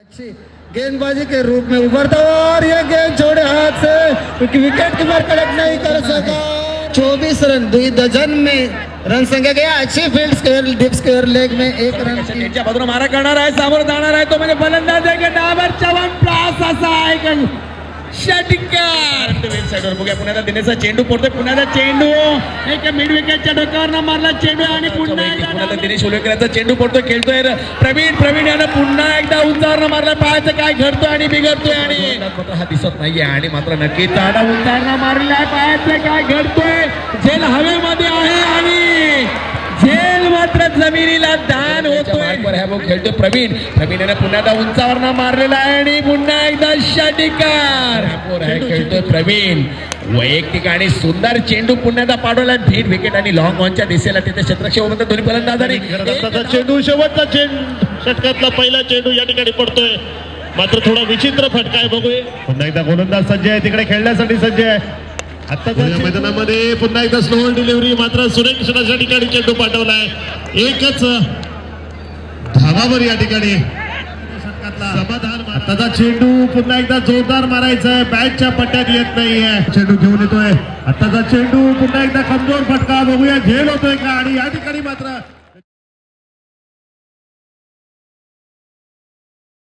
गेंदबाजी के रूप में उभरता और ये गेंद छोड़े हाथ से क्योंकि विकेट कीपर कलेक्ट नहीं कर सका। 24 रन 2 डजन में रन संख्या गया। अच्छी field square deep square leg में 1 रन की बाजूला मारा करणार आहे, समोर जाणार आहे तो म्हणजे फलंदाज आहे डाबर चव्हाण प्लास असा आहे षटकार साइडवर बघूया पुण्याचा दिनेशचा चेंडू पडतोय, पुण्याचा चेंडू एक मिड विकेटच्या डोक्यावर मारला चेंडू आणि पुन्हा एकदा दिनेश उलवेकरांचा चेंडू पडतोय, खेळतोय प्रवीण यानं पुन्हा एकदा उंचावरनं मारला, पाहायचं काय घडतोय आणि बिघडतोय आणि मात्र हा दिसत नाहीये आणि मात्र नक्की ताडा उंचावरनं मारलाय, पाहायचं काय घडतोय, झेल हवेमध्ये आहे आणि झेल मात्र जमिनीला दान होतोय, खेळतोय प्रवीण यानं पुन्हा एकदा उंचावरनं मारलेला आहे आणि पुन्हा एकदा षटकार खेळतोय प्रवीण वैयक्तिक आणि सुंदर चेंडू पुन्हा एकदा पाडवला थेट विकेट आणि लॉंग ऑनच्या दिशेला तिथे क्षेत्ररक्षक दोन्ही फलंदाजांनी चेंडू शेवटचा षटकातला पहिला चेंडू या ठिकाणी पडतोय, मात्र थोडा विचित्र फटका आहे, बघूया पुन्हा एकदा गोलंदाज सज्ज आहे, तिकडे खेळण्यासाठी सज्ज आहे. आत्ताच्या मैदानामध्ये पुन्हा एकदा स्लो डिलिव्हरी, मात्र सुरेख ठिकाणी चेंडू पाठवलाय, एकच धावावर या ठिकाणी समाधान. आताचा चेंडू पुन्हा एकदा जोरदार मारायचा आहे, बॅटच्या पट्ट्यात येत नाहीये, चेंडू घेऊन येतोय. आताचा चेंडू पुन्हा एकदा कमजोर फटका, बघूया झेल होतोय का आणि या ठिकाणी मात्र